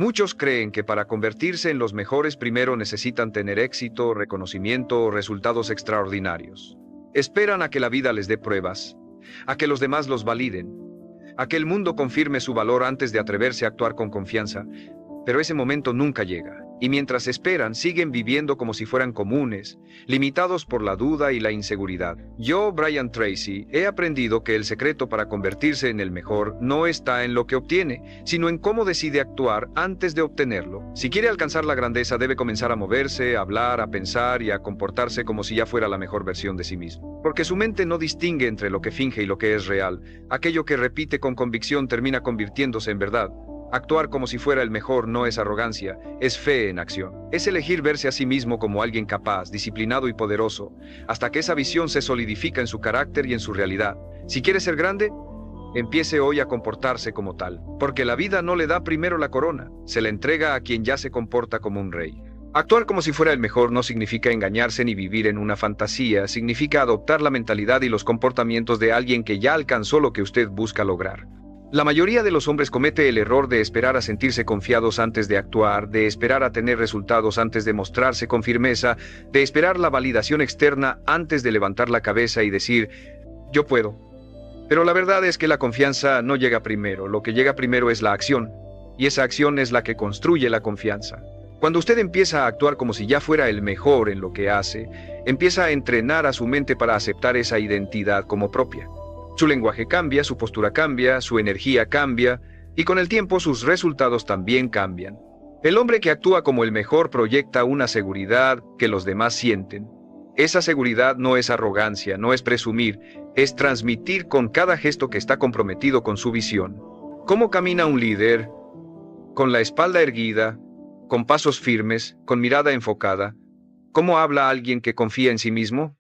Muchos creen que para convertirse en los mejores primero necesitan tener éxito, reconocimiento o resultados extraordinarios. Esperan a que la vida les dé pruebas, a que los demás los validen, a que el mundo confirme su valor antes de atreverse a actuar con confianza, pero ese momento nunca llega. Y mientras esperan, siguen viviendo como si fueran comunes, limitados por la duda y la inseguridad. Yo, Brian Tracy, he aprendido que el secreto para convertirse en el mejor no está en lo que obtiene, sino en cómo decide actuar antes de obtenerlo. Si quiere alcanzar la grandeza, debe comenzar a moverse, a hablar, a pensar y a comportarse como si ya fuera la mejor versión de sí mismo. Porque su mente no distingue entre lo que finge y lo que es real. Aquello que repite con convicción termina convirtiéndose en verdad. Actuar como si fuera el mejor no es arrogancia, es fe en acción. Es elegir verse a sí mismo como alguien capaz, disciplinado y poderoso, hasta que esa visión se solidifica en su carácter y en su realidad. Si quiere ser grande, empiece hoy a comportarse como tal, porque la vida no le da primero la corona, se la entrega a quien ya se comporta como un rey. Actuar como si fuera el mejor no significa engañarse ni vivir en una fantasía, significa adoptar la mentalidad y los comportamientos de alguien que ya alcanzó lo que usted busca lograr. La mayoría de los hombres comete el error de esperar a sentirse confiados antes de actuar, de esperar a tener resultados antes de mostrarse con firmeza, de esperar la validación externa antes de levantar la cabeza y decir, yo puedo. Pero la verdad es que la confianza no llega primero, lo que llega primero es la acción, y esa acción es la que construye la confianza. Cuando usted empieza a actuar como si ya fuera el mejor en lo que hace, empieza a entrenar a su mente para aceptar esa identidad como propia. Su lenguaje cambia, su postura cambia, su energía cambia, y con el tiempo sus resultados también cambian. El hombre que actúa como el mejor proyecta una seguridad que los demás sienten. Esa seguridad no es arrogancia, no es presumir, es transmitir con cada gesto que está comprometido con su visión. ¿Cómo camina un líder? Con la espalda erguida, con pasos firmes, con mirada enfocada. ¿Cómo habla alguien que confía en sí mismo?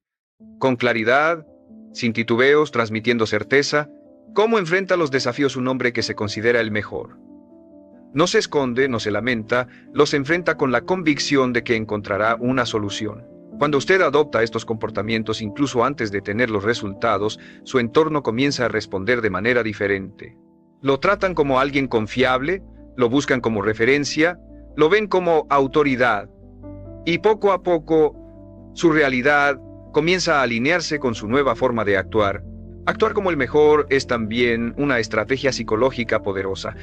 Con claridad, sin titubeos, transmitiendo certeza. ¿Cómo enfrenta los desafíos un hombre que se considera el mejor? No se esconde, no se lamenta, los enfrenta con la convicción de que encontrará una solución. Cuando usted adopta estos comportamientos incluso antes de tener los resultados, su entorno comienza a responder de manera diferente. Lo tratan como alguien confiable, lo buscan como referencia, lo ven como autoridad. Y poco a poco, su realidad comienza a alinearse con su nueva forma de actuar. Actuar como el mejor es también una estrategia psicológica poderosa.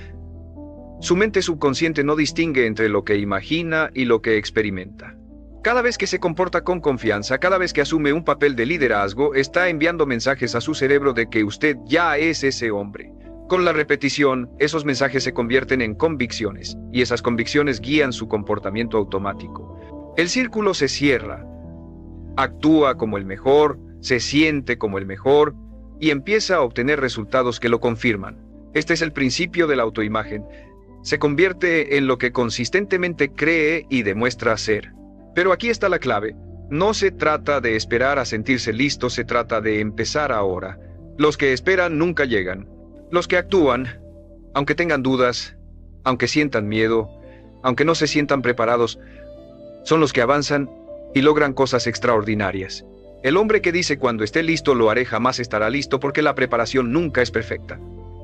Su mente subconsciente no distingue entre lo que imagina y lo que experimenta. Cada vez que se comporta con confianza, cada vez que asume un papel de liderazgo, está enviando mensajes a su cerebro de que usted ya es ese hombre. Con la repetición, esos mensajes se convierten en convicciones, y esas convicciones guían su comportamiento automático. El círculo se cierra. Actúa como el mejor, se siente como el mejor y empieza a obtener resultados que lo confirman. Este es el principio de la autoimagen. Se convierte en lo que consistentemente cree y demuestra ser. Pero aquí está la clave. No se trata de esperar a sentirse listo, se trata de empezar ahora. Los que esperan nunca llegan. Los que actúan, aunque tengan dudas, aunque sientan miedo, aunque no se sientan preparados, son los que avanzan y logran cosas extraordinarias. El hombre que dice cuando esté listo lo haré jamás estará listo porque la preparación nunca es perfecta.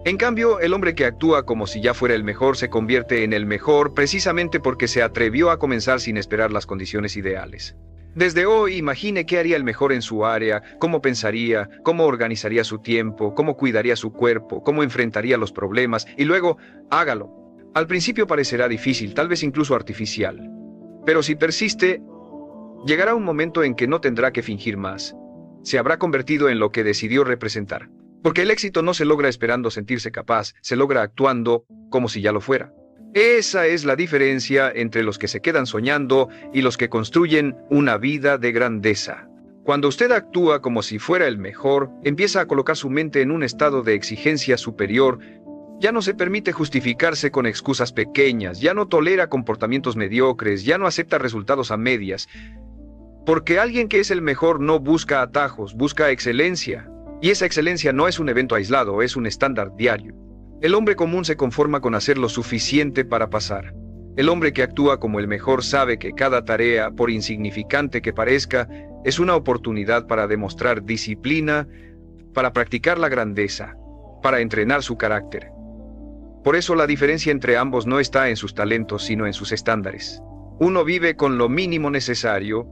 En cambio, el hombre que actúa como si ya fuera el mejor se convierte en el mejor precisamente porque se atrevió a comenzar sin esperar las condiciones ideales. Desde hoy, imagine qué haría el mejor en su área, cómo pensaría, cómo organizaría su tiempo, cómo cuidaría su cuerpo, cómo enfrentaría los problemas y luego, hágalo. Al principio parecerá difícil, tal vez incluso artificial. Pero si persiste, llegará un momento en que no tendrá que fingir más. Se habrá convertido en lo que decidió representar. Porque el éxito no se logra esperando sentirse capaz, se logra actuando como si ya lo fuera. Esa es la diferencia entre los que se quedan soñando y los que construyen una vida de grandeza. Cuando usted actúa como si fuera el mejor, empieza a colocar su mente en un estado de exigencia superior. Ya no se permite justificarse con excusas pequeñas, ya no tolera comportamientos mediocres, ya no acepta resultados a medias. Porque alguien que es el mejor no busca atajos, busca excelencia. Y esa excelencia no es un evento aislado, es un estándar diario. El hombre común se conforma con hacer lo suficiente para pasar. El hombre que actúa como el mejor sabe que cada tarea, por insignificante que parezca, es una oportunidad para demostrar disciplina, para practicar la grandeza, para entrenar su carácter. Por eso la diferencia entre ambos no está en sus talentos, sino en sus estándares. Uno vive con lo mínimo necesario,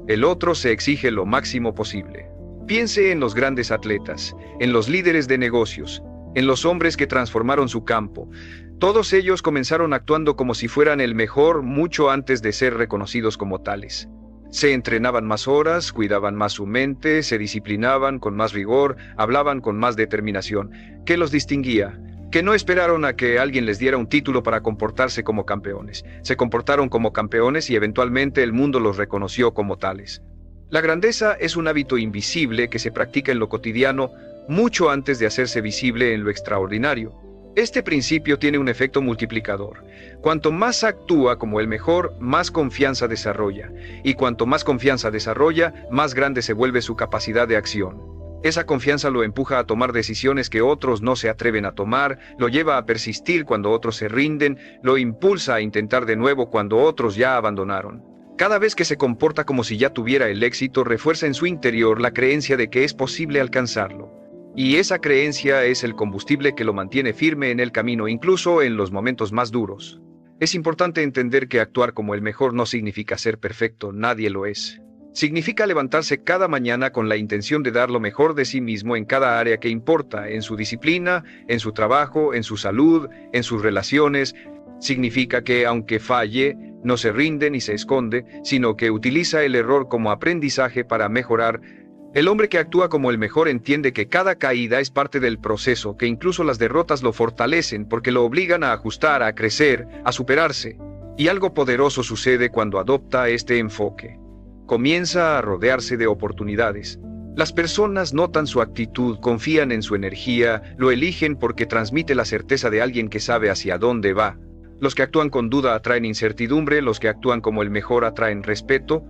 el otro se exige lo máximo posible. Piense en los grandes atletas, en los líderes de negocios, en los hombres que transformaron su campo. Todos ellos comenzaron actuando como si fueran el mejor mucho antes de ser reconocidos como tales. Se entrenaban más horas, cuidaban más su mente, se disciplinaban con más rigor, hablaban con más determinación. ¿Qué los distinguía? Que no esperaron a que alguien les diera un título para comportarse como campeones. Se comportaron como campeones y eventualmente el mundo los reconoció como tales. La grandeza es un hábito invisible que se practica en lo cotidiano mucho antes de hacerse visible en lo extraordinario. Este principio tiene un efecto multiplicador. Cuanto más actúa como el mejor, más confianza desarrolla. Y cuanto más confianza desarrolla, más grande se vuelve su capacidad de acción. Esa confianza lo empuja a tomar decisiones que otros no se atreven a tomar, lo lleva a persistir cuando otros se rinden, lo impulsa a intentar de nuevo cuando otros ya abandonaron. Cada vez que se comporta como si ya tuviera el éxito, refuerza en su interior la creencia de que es posible alcanzarlo. Y esa creencia es el combustible que lo mantiene firme en el camino, incluso en los momentos más duros. Es importante entender que actuar como el mejor no significa ser perfecto, nadie lo es. Significa levantarse cada mañana con la intención de dar lo mejor de sí mismo en cada área que importa, en su disciplina, en su trabajo, en su salud, en sus relaciones. Significa que, aunque falle, no se rinde ni se esconde, sino que utiliza el error como aprendizaje para mejorar. El hombre que actúa como el mejor entiende que cada caída es parte del proceso, que incluso las derrotas lo fortalecen porque lo obligan a ajustar, a crecer, a superarse. Y algo poderoso sucede cuando adopta este enfoque. Comienza a rodearse de oportunidades. Las personas notan su actitud, confían en su energía, lo eligen porque transmite la certeza de alguien que sabe hacia dónde va. Los que actúan con duda atraen incertidumbre, los que actúan como el mejor atraen respeto.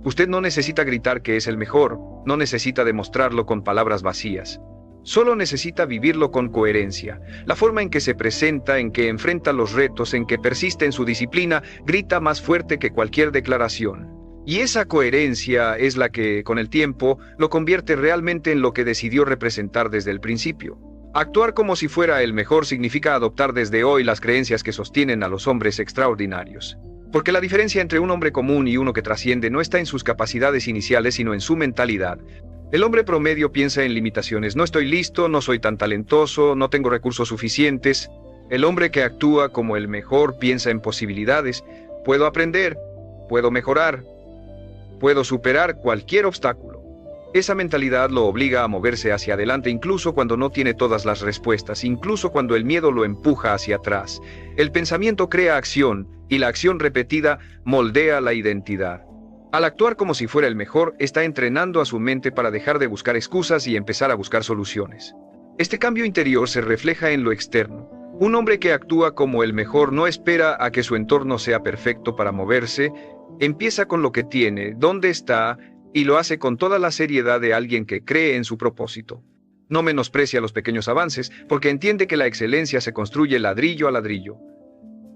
Usted no necesita gritar que es el mejor, no necesita demostrarlo con palabras vacías. Solo necesita vivirlo con coherencia. La forma en que se presenta, en que enfrenta los retos, en que persiste en su disciplina, grita más fuerte que cualquier declaración. Y esa coherencia es la que, con el tiempo, lo convierte realmente en lo que decidió representar desde el principio. Actuar como si fuera el mejor significa adoptar desde hoy las creencias que sostienen a los hombres extraordinarios. Porque la diferencia entre un hombre común y uno que trasciende no está en sus capacidades iniciales, sino en su mentalidad. El hombre promedio piensa en limitaciones. No estoy listo, no soy tan talentoso, no tengo recursos suficientes. El hombre que actúa como el mejor piensa en posibilidades. Puedo aprender, puedo mejorar, puedo superar cualquier obstáculo. Esa mentalidad lo obliga a moverse hacia adelante incluso cuando no tiene todas las respuestas, incluso cuando el miedo lo empuja hacia atrás. El pensamiento crea acción, y la acción repetida moldea la identidad. Al actuar como si fuera el mejor, está entrenando a su mente para dejar de buscar excusas y empezar a buscar soluciones. Este cambio interior se refleja en lo externo. Un hombre que actúa como el mejor no espera a que su entorno sea perfecto para moverse, empieza con lo que tiene, dónde está, y lo hace con toda la seriedad de alguien que cree en su propósito. No menosprecia los pequeños avances, porque entiende que la excelencia se construye ladrillo a ladrillo.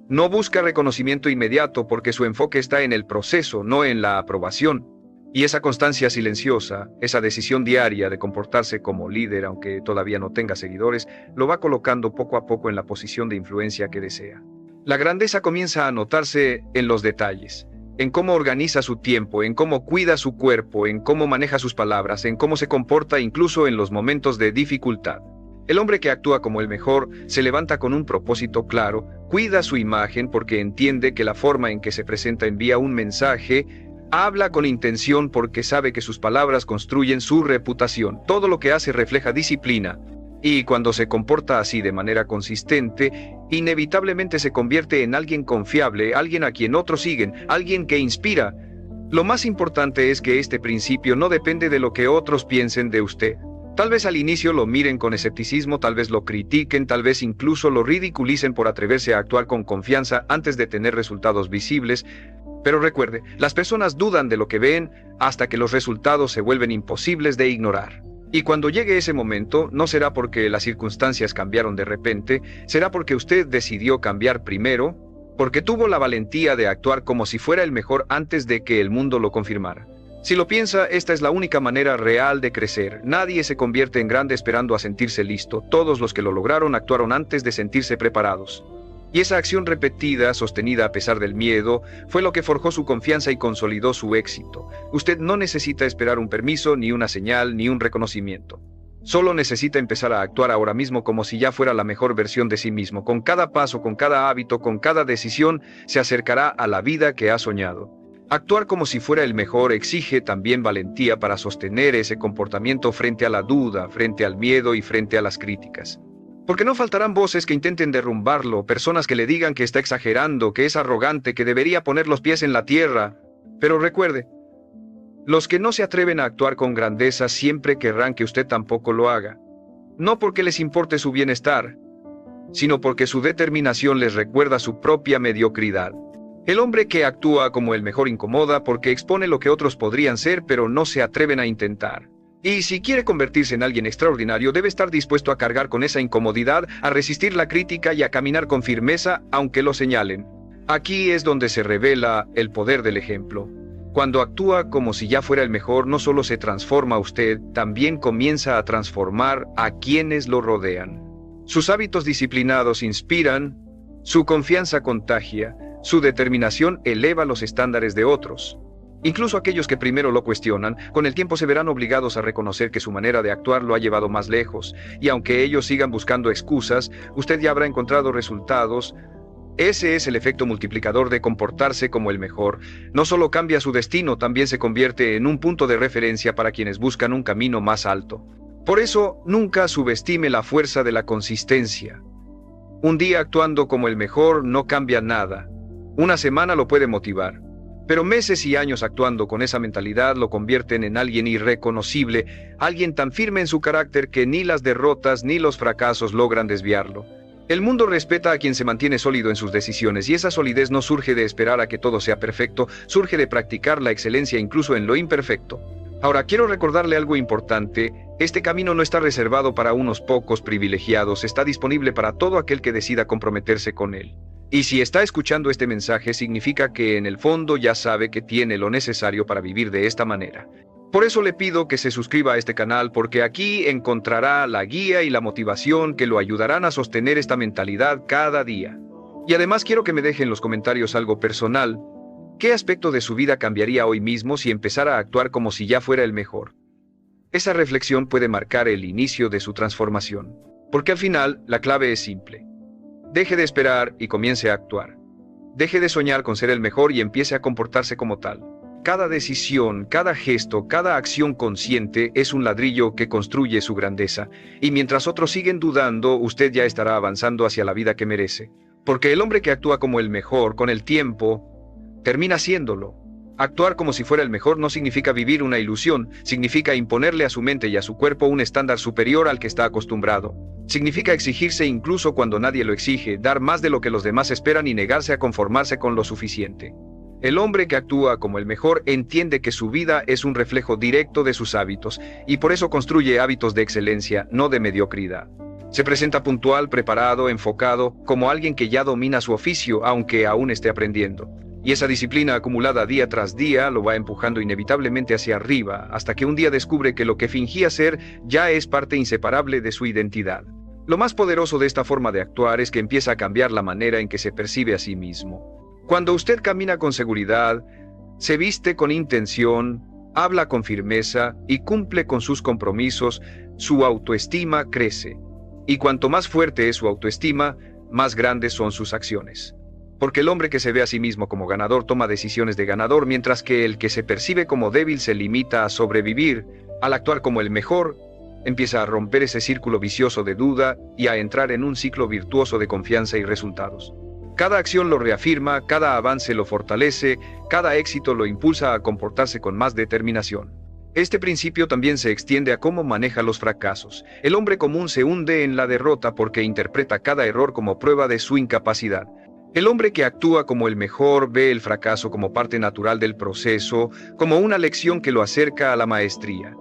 No busca reconocimiento inmediato porque su enfoque está en el proceso, no en la aprobación. Y esa constancia silenciosa, esa decisión diaria de comportarse como líder, aunque todavía no tenga seguidores, lo va colocando poco a poco en la posición de influencia que desea. La grandeza comienza a notarse en los detalles. En cómo organiza su tiempo, en cómo cuida su cuerpo, en cómo maneja sus palabras, en cómo se comporta incluso en los momentos de dificultad. El hombre que actúa como el mejor se levanta con un propósito claro, cuida su imagen porque entiende que la forma en que se presenta envía un mensaje, habla con intención porque sabe que sus palabras construyen su reputación. Todo lo que hace refleja disciplina. Y cuando se comporta así de manera consistente, inevitablemente se convierte en alguien confiable, alguien a quien otros siguen, alguien que inspira. Lo más importante es que este principio no depende de lo que otros piensen de usted. Tal vez al inicio lo miren con escepticismo, tal vez lo critiquen, tal vez incluso lo ridiculicen por atreverse a actuar con confianza antes de tener resultados visibles. Pero recuerde, las personas dudan de lo que ven hasta que los resultados se vuelven imposibles de ignorar. Y cuando llegue ese momento, no será porque las circunstancias cambiaron de repente, será porque usted decidió cambiar primero, porque tuvo la valentía de actuar como si fuera el mejor antes de que el mundo lo confirmara. Si lo piensa, esta es la única manera real de crecer. Nadie se convierte en grande esperando a sentirse listo. Todos los que lo lograron actuaron antes de sentirse preparados. Y esa acción repetida, sostenida a pesar del miedo, fue lo que forjó su confianza y consolidó su éxito. Usted no necesita esperar un permiso, ni una señal, ni un reconocimiento. Solo necesita empezar a actuar ahora mismo como si ya fuera la mejor versión de sí mismo. Con cada paso, con cada hábito, con cada decisión, se acercará a la vida que ha soñado. Actuar como si fuera el mejor exige también valentía para sostener ese comportamiento frente a la duda, frente al miedo y frente a las críticas. Porque no faltarán voces que intenten derrumbarlo, personas que le digan que está exagerando, que es arrogante, que debería poner los pies en la tierra. Pero recuerde, los que no se atreven a actuar con grandeza siempre querrán que usted tampoco lo haga. No porque les importe su bienestar, sino porque su determinación les recuerda su propia mediocridad. El hombre que actúa como el mejor incomoda porque expone lo que otros podrían ser, pero no se atreven a intentar. Y si quiere convertirse en alguien extraordinario, debe estar dispuesto a cargar con esa incomodidad, a resistir la crítica y a caminar con firmeza, aunque lo señalen. Aquí es donde se revela el poder del ejemplo. Cuando actúa como si ya fuera el mejor, no solo se transforma usted, también comienza a transformar a quienes lo rodean. Sus hábitos disciplinados inspiran, su confianza contagia, su determinación eleva los estándares de otros. Incluso aquellos que primero lo cuestionan, con el tiempo se verán obligados a reconocer que su manera de actuar lo ha llevado más lejos, y aunque ellos sigan buscando excusas, usted ya habrá encontrado resultados. Ese es el efecto multiplicador de comportarse como el mejor. No solo cambia su destino, también se convierte en un punto de referencia para quienes buscan un camino más alto. Por eso, nunca subestime la fuerza de la consistencia. Un día actuando como el mejor no cambia nada. Una semana lo puede motivar. Pero meses y años actuando con esa mentalidad lo convierten en alguien irreconocible, alguien tan firme en su carácter que ni las derrotas ni los fracasos logran desviarlo. El mundo respeta a quien se mantiene sólido en sus decisiones, y esa solidez no surge de esperar a que todo sea perfecto, surge de practicar la excelencia incluso en lo imperfecto. Ahora, quiero recordarle algo importante: este camino no está reservado para unos pocos privilegiados, está disponible para todo aquel que decida comprometerse con él. Y si está escuchando este mensaje, significa que en el fondo ya sabe que tiene lo necesario para vivir de esta manera. Por eso le pido que se suscriba a este canal, porque aquí encontrará la guía y la motivación que lo ayudarán a sostener esta mentalidad cada día. Y además quiero que me deje en los comentarios algo personal. ¿Qué aspecto de su vida cambiaría hoy mismo si empezara a actuar como si ya fuera el mejor? Esa reflexión puede marcar el inicio de su transformación. Porque al final, la clave es simple. Deje de esperar y comience a actuar. Deje de soñar con ser el mejor y empiece a comportarse como tal. Cada decisión, cada gesto, cada acción consciente es un ladrillo que construye su grandeza. Y mientras otros siguen dudando, usted ya estará avanzando hacia la vida que merece. Porque el hombre que actúa como el mejor, con el tiempo, termina siéndolo. Actuar como si fuera el mejor no significa vivir una ilusión, significa imponerle a su mente y a su cuerpo un estándar superior al que está acostumbrado. Significa exigirse incluso cuando nadie lo exige, dar más de lo que los demás esperan y negarse a conformarse con lo suficiente. El hombre que actúa como el mejor entiende que su vida es un reflejo directo de sus hábitos, y por eso construye hábitos de excelencia, no de mediocridad. Se presenta puntual, preparado, enfocado, como alguien que ya domina su oficio, aunque aún esté aprendiendo. Y esa disciplina acumulada día tras día lo va empujando inevitablemente hacia arriba, hasta que un día descubre que lo que fingía ser ya es parte inseparable de su identidad. Lo más poderoso de esta forma de actuar es que empieza a cambiar la manera en que se percibe a sí mismo. Cuando usted camina con seguridad, se viste con intención, habla con firmeza y cumple con sus compromisos, su autoestima crece. Y cuanto más fuerte es su autoestima, más grandes son sus acciones. Porque el hombre que se ve a sí mismo como ganador toma decisiones de ganador, mientras que el que se percibe como débil se limita a sobrevivir. Al actuar como el mejor, empieza a romper ese círculo vicioso de duda y a entrar en un ciclo virtuoso de confianza y resultados. Cada acción lo reafirma, cada avance lo fortalece, cada éxito lo impulsa a comportarse con más determinación. Este principio también se extiende a cómo maneja los fracasos. El hombre común se hunde en la derrota porque interpreta cada error como prueba de su incapacidad. El hombre que actúa como el mejor ve el fracaso como parte natural del proceso, como una lección que lo acerca a la maestría.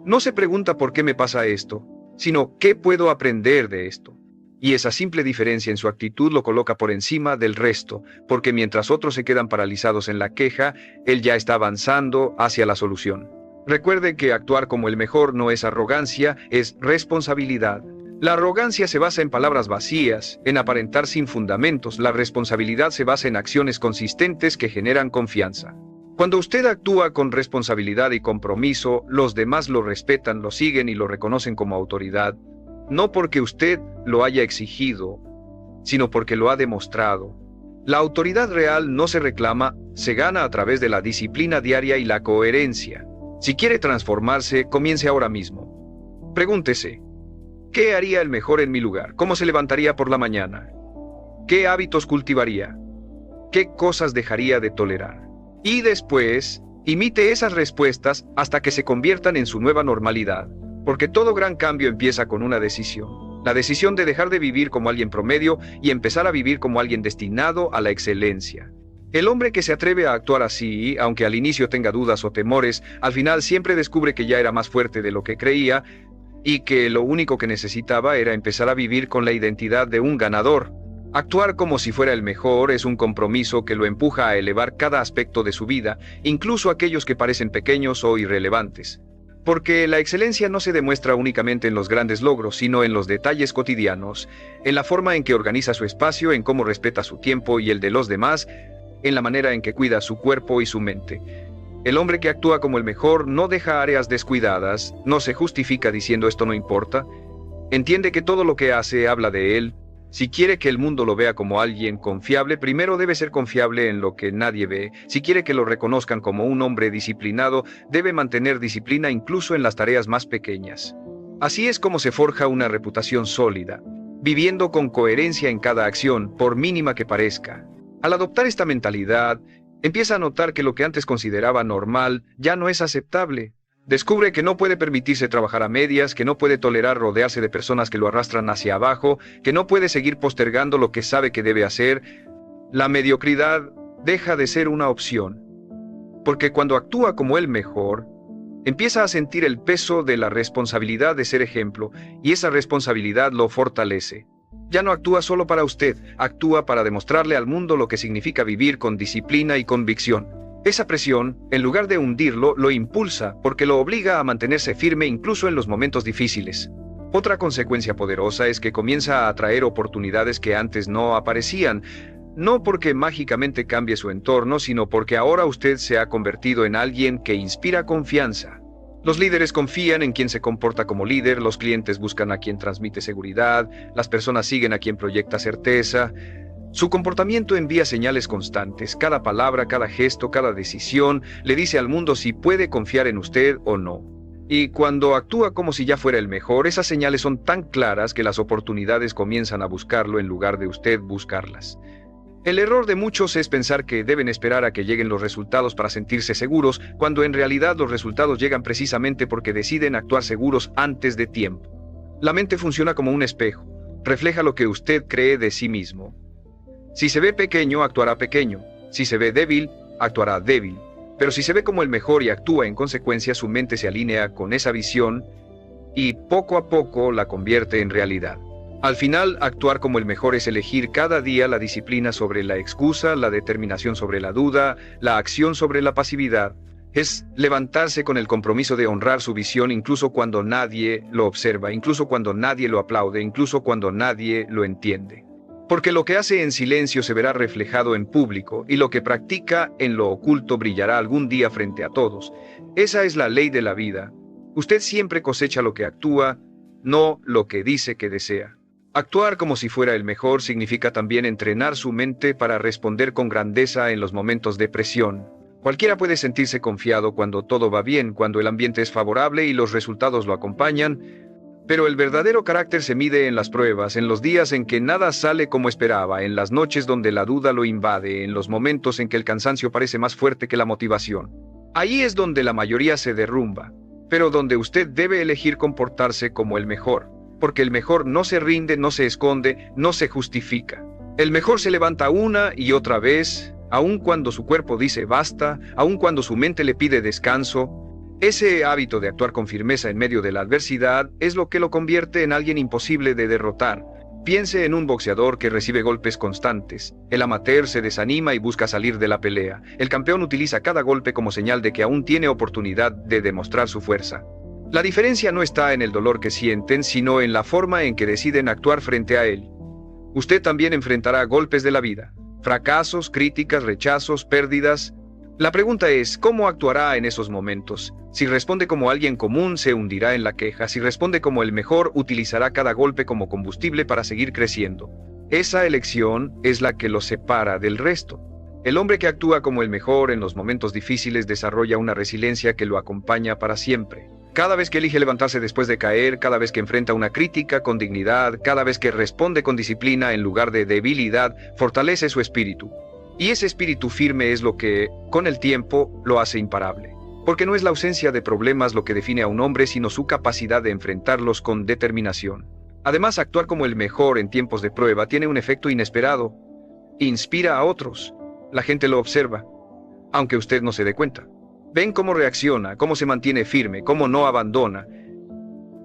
No se pregunta por qué me pasa esto, sino qué puedo aprender de esto. Y esa simple diferencia en su actitud lo coloca por encima del resto, porque mientras otros se quedan paralizados en la queja, él ya está avanzando hacia la solución. Recuerde que actuar como el mejor no es arrogancia, es responsabilidad. La arrogancia se basa en palabras vacías, en aparentar sin fundamentos. La responsabilidad se basa en acciones consistentes que generan confianza. Cuando usted actúa con responsabilidad y compromiso, los demás lo respetan, lo siguen y lo reconocen como autoridad, no porque usted lo haya exigido, sino porque lo ha demostrado. La autoridad real no se reclama, se gana a través de la disciplina diaria y la coherencia. Si quiere transformarse, comience ahora mismo. Pregúntese, ¿qué haría el mejor en mi lugar? ¿Cómo se levantaría por la mañana? ¿Qué hábitos cultivaría? ¿Qué cosas dejaría de tolerar? Y después, imite esas respuestas hasta que se conviertan en su nueva normalidad, porque todo gran cambio empieza con una decisión. La decisión de dejar de vivir como alguien promedio y empezar a vivir como alguien destinado a la excelencia. El hombre que se atreve a actuar así, aunque al inicio tenga dudas o temores, al final siempre descubre que ya era más fuerte de lo que creía y que lo único que necesitaba era empezar a vivir con la identidad de un ganador. Actuar como si fuera el mejor es un compromiso que lo empuja a elevar cada aspecto de su vida, incluso aquellos que parecen pequeños o irrelevantes. Porque la excelencia no se demuestra únicamente en los grandes logros, sino en los detalles cotidianos, en la forma en que organiza su espacio, en cómo respeta su tiempo y el de los demás, en la manera en que cuida su cuerpo y su mente. El hombre que actúa como el mejor no deja áreas descuidadas, no se justifica diciendo esto no importa, entiende que todo lo que hace habla de él. Si quiere que el mundo lo vea como alguien confiable, primero debe ser confiable en lo que nadie ve. Si quiere que lo reconozcan como un hombre disciplinado, debe mantener disciplina incluso en las tareas más pequeñas. Así es como se forja una reputación sólida, viviendo con coherencia en cada acción, por mínima que parezca. Al adoptar esta mentalidad, empieza a notar que lo que antes consideraba normal ya no es aceptable. Descubre que no puede permitirse trabajar a medias, que no puede tolerar rodearse de personas que lo arrastran hacia abajo, que no puede seguir postergando lo que sabe que debe hacer. La mediocridad deja de ser una opción, porque cuando actúa como el mejor, empieza a sentir el peso de la responsabilidad de ser ejemplo, y esa responsabilidad lo fortalece. Ya no actúa solo para usted, actúa para demostrarle al mundo lo que significa vivir con disciplina y convicción. Esa presión, en lugar de hundirlo, lo impulsa porque lo obliga a mantenerse firme incluso en los momentos difíciles. Otra consecuencia poderosa es que comienza a atraer oportunidades que antes no aparecían, no porque mágicamente cambie su entorno, sino porque ahora usted se ha convertido en alguien que inspira confianza. Los líderes confían en quien se comporta como líder, los clientes buscan a quien transmite seguridad, las personas siguen a quien proyecta certeza. Su comportamiento envía señales constantes, cada palabra, cada gesto, cada decisión le dice al mundo si puede confiar en usted o no. Y cuando actúa como si ya fuera el mejor, esas señales son tan claras que las oportunidades comienzan a buscarlo en lugar de usted buscarlas. El error de muchos es pensar que deben esperar a que lleguen los resultados para sentirse seguros, cuando en realidad los resultados llegan precisamente porque deciden actuar seguros antes de tiempo. La mente funciona como un espejo, refleja lo que usted cree de sí mismo. Si se ve pequeño, actuará pequeño. Si se ve débil, actuará débil. Pero si se ve como el mejor y actúa en consecuencia, su mente se alinea con esa visión y poco a poco la convierte en realidad. Al final, actuar como el mejor es elegir cada día la disciplina sobre la excusa, la determinación sobre la duda, la acción sobre la pasividad. Es levantarse con el compromiso de honrar su visión incluso cuando nadie lo observa, incluso cuando nadie lo aplaude, incluso cuando nadie lo entiende. Porque lo que hace en silencio se verá reflejado en público y lo que practica en lo oculto brillará algún día frente a todos. Esa es la ley de la vida. Usted siempre cosecha lo que actúa, no lo que dice que desea. Actuar como si fuera el mejor significa también entrenar su mente para responder con grandeza en los momentos de presión. Cualquiera puede sentirse confiado cuando todo va bien, cuando el ambiente es favorable y los resultados lo acompañan, pero el verdadero carácter se mide en las pruebas, en los días en que nada sale como esperaba, en las noches donde la duda lo invade, en los momentos en que el cansancio parece más fuerte que la motivación. Ahí es donde la mayoría se derrumba, pero donde usted debe elegir comportarse como el mejor. Porque el mejor no se rinde, no se esconde, no se justifica. El mejor se levanta una y otra vez, aun cuando su cuerpo dice basta, aun cuando su mente le pide descanso. Ese hábito de actuar con firmeza en medio de la adversidad es lo que lo convierte en alguien imposible de derrotar. Piense en un boxeador que recibe golpes constantes. El amateur se desanima y busca salir de la pelea. El campeón utiliza cada golpe como señal de que aún tiene oportunidad de demostrar su fuerza. La diferencia no está en el dolor que sienten, sino en la forma en que deciden actuar frente a él. Usted también enfrentará golpes de la vida, fracasos, críticas, rechazos, pérdidas. La pregunta es, ¿cómo actuará en esos momentos? Si responde como alguien común, se hundirá en la queja. Si responde como el mejor, utilizará cada golpe como combustible para seguir creciendo. Esa elección es la que lo separa del resto. El hombre que actúa como el mejor en los momentos difíciles desarrolla una resiliencia que lo acompaña para siempre. Cada vez que elige levantarse después de caer, cada vez que enfrenta una crítica con dignidad, cada vez que responde con disciplina en lugar de debilidad, fortalece su espíritu. Y ese espíritu firme es lo que, con el tiempo, lo hace imparable. Porque no es la ausencia de problemas lo que define a un hombre, sino su capacidad de enfrentarlos con determinación. Además, actuar como el mejor en tiempos de prueba tiene un efecto inesperado. Inspira a otros. La gente lo observa, aunque usted no se dé cuenta. Ven cómo reacciona, cómo se mantiene firme, cómo no abandona.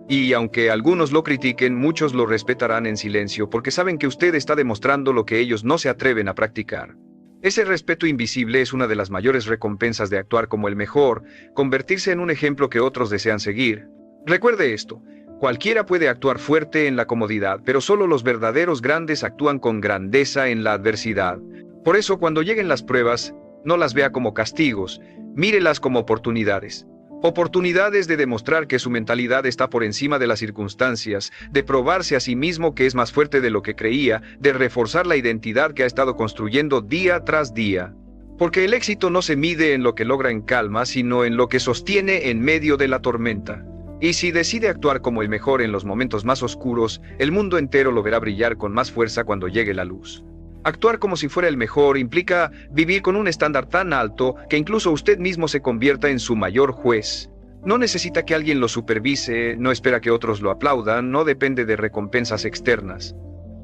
Y aunque algunos lo critiquen, muchos lo respetarán en silencio porque saben que usted está demostrando lo que ellos no se atreven a practicar. Ese respeto invisible es una de las mayores recompensas de actuar como el mejor, convertirse en un ejemplo que otros desean seguir. Recuerde esto, cualquiera puede actuar fuerte en la comodidad, pero solo los verdaderos grandes actúan con grandeza en la adversidad. Por eso, cuando lleguen las pruebas, no las vea como castigos, mírelas como oportunidades. Oportunidades de demostrar que su mentalidad está por encima de las circunstancias, de probarse a sí mismo que es más fuerte de lo que creía, de reforzar la identidad que ha estado construyendo día tras día. Porque el éxito no se mide en lo que logra en calma, sino en lo que sostiene en medio de la tormenta. Y si decide actuar como el mejor en los momentos más oscuros, el mundo entero lo verá brillar con más fuerza cuando llegue la luz. Actuar como si fuera el mejor implica vivir con un estándar tan alto que incluso usted mismo se convierta en su mayor juez. No necesita que alguien lo supervise, no espera que otros lo aplaudan, no depende de recompensas externas.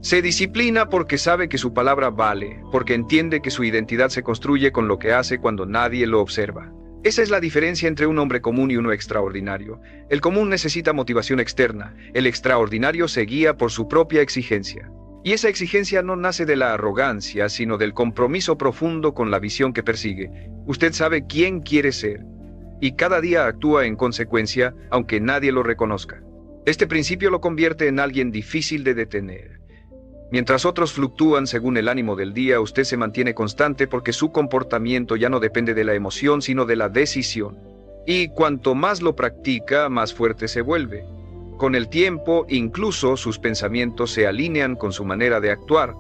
Se disciplina porque sabe que su palabra vale, porque entiende que su identidad se construye con lo que hace cuando nadie lo observa. Esa es la diferencia entre un hombre común y uno extraordinario. El común necesita motivación externa, el extraordinario se guía por su propia exigencia. Y esa exigencia no nace de la arrogancia, sino del compromiso profundo con la visión que persigue. Usted sabe quién quiere ser, y cada día actúa en consecuencia, aunque nadie lo reconozca. Este principio lo convierte en alguien difícil de detener. Mientras otros fluctúan según el ánimo del día, usted se mantiene constante porque su comportamiento ya no depende de la emoción, sino de la decisión. Y cuanto más lo practica, más fuerte se vuelve. Con el tiempo, incluso sus pensamientos se alinean con su manera de actuar.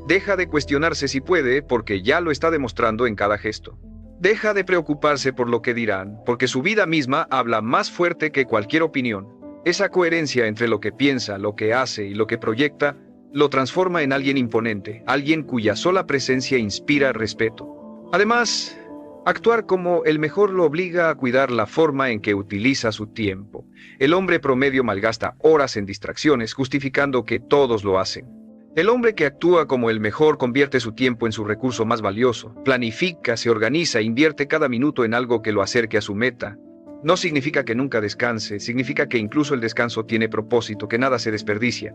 Deja de cuestionarse si puede, porque ya lo está demostrando en cada gesto. Deja de preocuparse por lo que dirán, porque su vida misma habla más fuerte que cualquier opinión. Esa coherencia entre lo que piensa, lo que hace y lo que proyecta, lo transforma en alguien imponente, alguien cuya sola presencia inspira respeto. Además, actuar como el mejor lo obliga a cuidar la forma en que utiliza su tiempo. El hombre promedio malgasta horas en distracciones, justificando que todos lo hacen. El hombre que actúa como el mejor convierte su tiempo en su recurso más valioso, planifica, se organiza, invierte cada minuto en algo que lo acerque a su meta. No significa que nunca descanse, significa que incluso el descanso tiene propósito, que nada se desperdicia.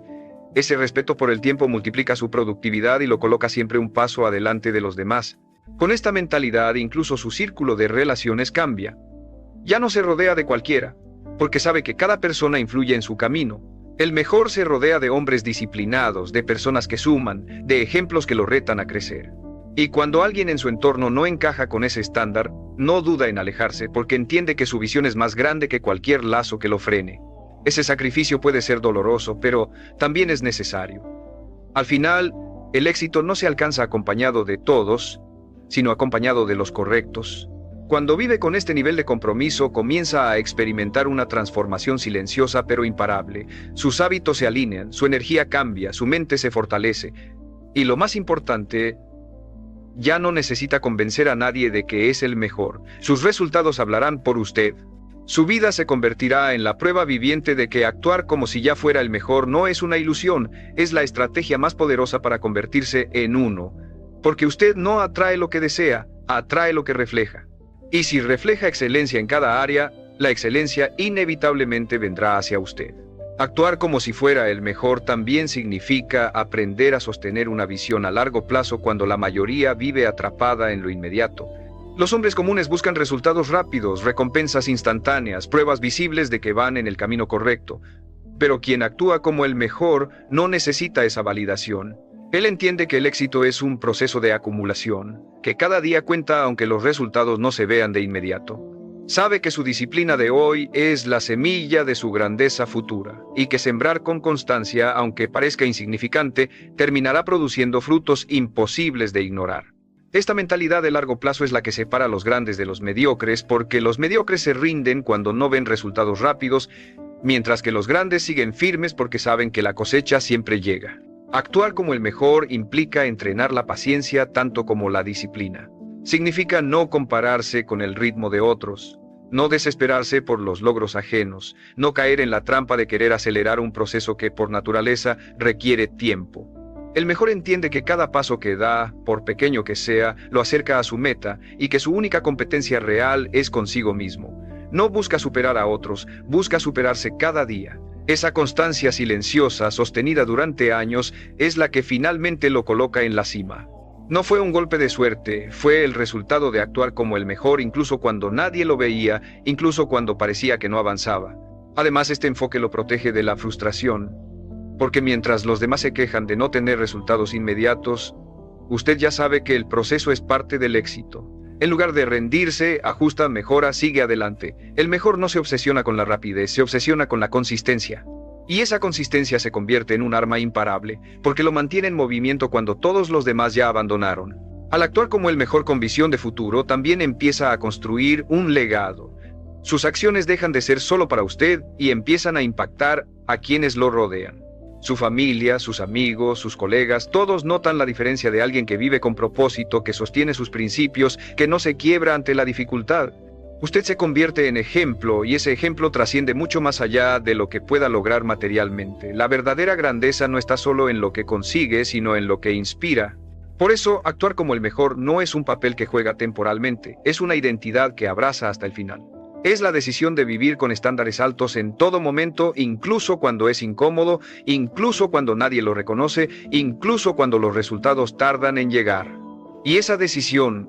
Ese respeto por el tiempo multiplica su productividad y lo coloca siempre un paso adelante de los demás. Con esta mentalidad, incluso su círculo de relaciones cambia. Ya no se rodea de cualquiera, porque sabe que cada persona influye en su camino. El mejor se rodea de hombres disciplinados, de personas que suman, de ejemplos que lo retan a crecer. Y cuando alguien en su entorno no encaja con ese estándar, no duda en alejarse porque entiende que su visión es más grande que cualquier lazo que lo frene. Ese sacrificio puede ser doloroso, pero también es necesario. Al final, el éxito no se alcanza acompañado de todos, sino acompañado de los correctos. Cuando vive con este nivel de compromiso, comienza a experimentar una transformación silenciosa pero imparable. Sus hábitos se alinean, su energía cambia, su mente se fortalece. Y lo más importante, ya no necesita convencer a nadie de que es el mejor. Sus resultados hablarán por usted. Su vida se convertirá en la prueba viviente de que actuar como si ya fuera el mejor no es una ilusión, es la estrategia más poderosa para convertirse en uno. Porque usted no atrae lo que desea, atrae lo que refleja. Y si refleja excelencia en cada área, la excelencia inevitablemente vendrá hacia usted. Actuar como si fuera el mejor también significa aprender a sostener una visión a largo plazo cuando la mayoría vive atrapada en lo inmediato. Los hombres comunes buscan resultados rápidos, recompensas instantáneas, pruebas visibles de que van en el camino correcto. Pero quien actúa como el mejor no necesita esa validación. Él entiende que el éxito es un proceso de acumulación, que cada día cuenta aunque los resultados no se vean de inmediato. Sabe que su disciplina de hoy es la semilla de su grandeza futura, y que sembrar con constancia, aunque parezca insignificante, terminará produciendo frutos imposibles de ignorar. Esta mentalidad de largo plazo es la que separa a los grandes de los mediocres, porque los mediocres se rinden cuando no ven resultados rápidos, mientras que los grandes siguen firmes porque saben que la cosecha siempre llega. Actuar como el mejor implica entrenar la paciencia tanto como la disciplina. Significa no compararse con el ritmo de otros, no desesperarse por los logros ajenos, no caer en la trampa de querer acelerar un proceso que por naturaleza requiere tiempo. El mejor entiende que cada paso que da, por pequeño que sea, lo acerca a su meta y que su única competencia real es consigo mismo. No busca superar a otros, busca superarse cada día. Esa constancia silenciosa, sostenida durante años, es la que finalmente lo coloca en la cima. No fue un golpe de suerte, fue el resultado de actuar como el mejor incluso cuando nadie lo veía, incluso cuando parecía que no avanzaba. Además, este enfoque lo protege de la frustración, porque mientras los demás se quejan de no tener resultados inmediatos, usted ya sabe que el proceso es parte del éxito. En lugar de rendirse, ajusta, mejora, sigue adelante. El mejor no se obsesiona con la rapidez, se obsesiona con la consistencia. Y esa consistencia se convierte en un arma imparable, porque lo mantiene en movimiento cuando todos los demás ya abandonaron. Al actuar como el mejor con visión de futuro, también empieza a construir un legado. Sus acciones dejan de ser solo para usted y empiezan a impactar a quienes lo rodean. Su familia, sus amigos, sus colegas, todos notan la diferencia de alguien que vive con propósito, que sostiene sus principios, que no se quiebra ante la dificultad. Usted se convierte en ejemplo y ese ejemplo trasciende mucho más allá de lo que pueda lograr materialmente. La verdadera grandeza no está solo en lo que consigue, sino en lo que inspira. Por eso, actuar como el mejor no es un papel que juega temporalmente, es una identidad que abraza hasta el final. Es la decisión de vivir con estándares altos en todo momento, incluso cuando es incómodo, incluso cuando nadie lo reconoce, incluso cuando los resultados tardan en llegar. Y esa decisión,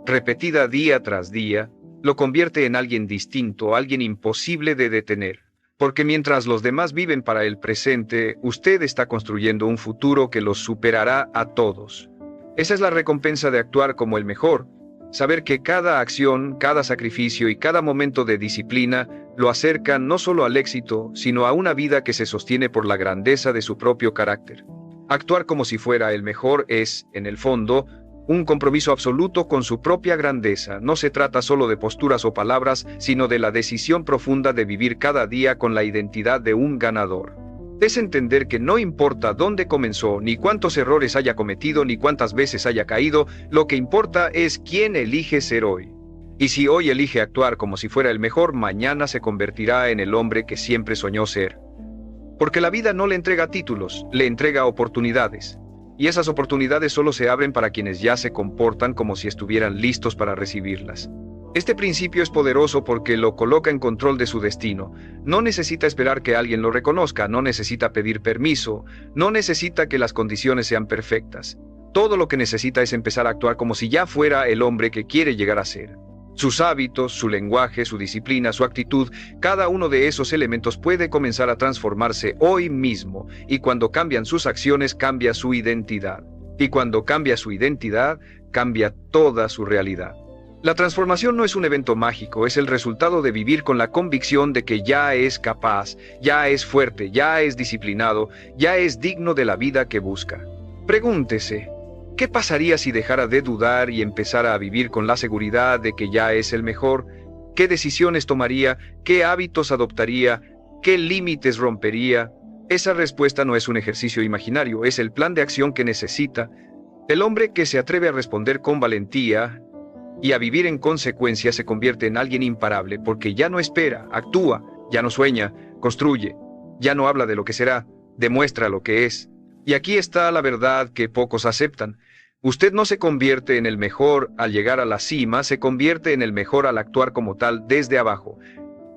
repetida día tras día, lo convierte en alguien distinto, alguien imposible de detener. Porque mientras los demás viven para el presente, usted está construyendo un futuro que los superará a todos. Esa es la recompensa de actuar como el mejor. Saber que cada acción, cada sacrificio y cada momento de disciplina lo acercan no solo al éxito, sino a una vida que se sostiene por la grandeza de su propio carácter. Actuar como si fuera el mejor es, en el fondo, un compromiso absoluto con su propia grandeza. No se trata solo de posturas o palabras, sino de la decisión profunda de vivir cada día con la identidad de un ganador. Es entender que no importa dónde comenzó, ni cuántos errores haya cometido, ni cuántas veces haya caído, lo que importa es quién elige ser hoy. Y si hoy elige actuar como si fuera el mejor, mañana se convertirá en el hombre que siempre soñó ser. Porque la vida no le entrega títulos, le entrega oportunidades. Y esas oportunidades solo se abren para quienes ya se comportan como si estuvieran listos para recibirlas. Este principio es poderoso porque lo coloca en control de su destino. No necesita esperar que alguien lo reconozca, no necesita pedir permiso, no necesita que las condiciones sean perfectas. Todo lo que necesita es empezar a actuar como si ya fuera el hombre que quiere llegar a ser. Sus hábitos, su lenguaje, su disciplina, su actitud, cada uno de esos elementos puede comenzar a transformarse hoy mismo, y cuando cambian sus acciones, cambia su identidad. Y cuando cambia su identidad, cambia toda su realidad. La transformación no es un evento mágico, es el resultado de vivir con la convicción de que ya es capaz, ya es fuerte, ya es disciplinado, ya es digno de la vida que busca. Pregúntese, ¿qué pasaría si dejara de dudar y empezara a vivir con la seguridad de que ya es el mejor? ¿Qué decisiones tomaría? ¿Qué hábitos adoptaría? ¿Qué límites rompería? Esa respuesta no es un ejercicio imaginario, es el plan de acción que necesita. El hombre que se atreve a responder con valentía y a vivir en consecuencia se convierte en alguien imparable porque ya no espera, actúa, ya no sueña, construye, ya no habla de lo que será, demuestra lo que es. Y aquí está la verdad que pocos aceptan. Usted no se convierte en el mejor al llegar a la cima, se convierte en el mejor al actuar como tal desde abajo.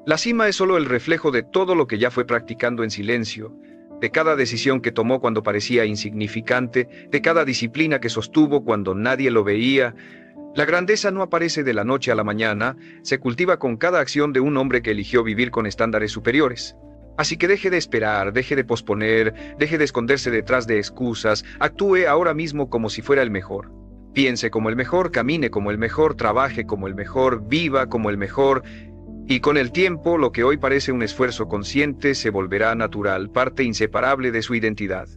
La cima es solo el reflejo de todo lo que ya fue practicando en silencio, de cada decisión que tomó cuando parecía insignificante, de cada disciplina que sostuvo cuando nadie lo veía. La grandeza no aparece de la noche a la mañana, se cultiva con cada acción de un hombre que eligió vivir con estándares superiores. Así que deje de esperar, deje de posponer, deje de esconderse detrás de excusas, actúe ahora mismo como si fuera el mejor. Piense como el mejor, camine como el mejor, trabaje como el mejor, viva como el mejor. Y con el tiempo, lo que hoy parece un esfuerzo consciente se volverá natural, parte inseparable de su identidad.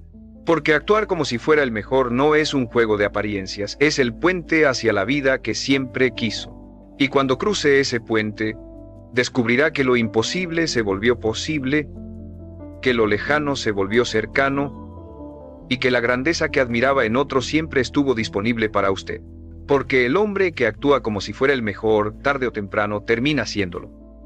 Porque actuar como si fuera el mejor no es un juego de apariencias, es el puente hacia la vida que siempre quiso. Y cuando cruce ese puente, descubrirá que lo imposible se volvió posible, que lo lejano se volvió cercano, y que la grandeza que admiraba en otros siempre estuvo disponible para usted. Porque el hombre que actúa como si fuera el mejor, tarde o temprano, termina siéndolo.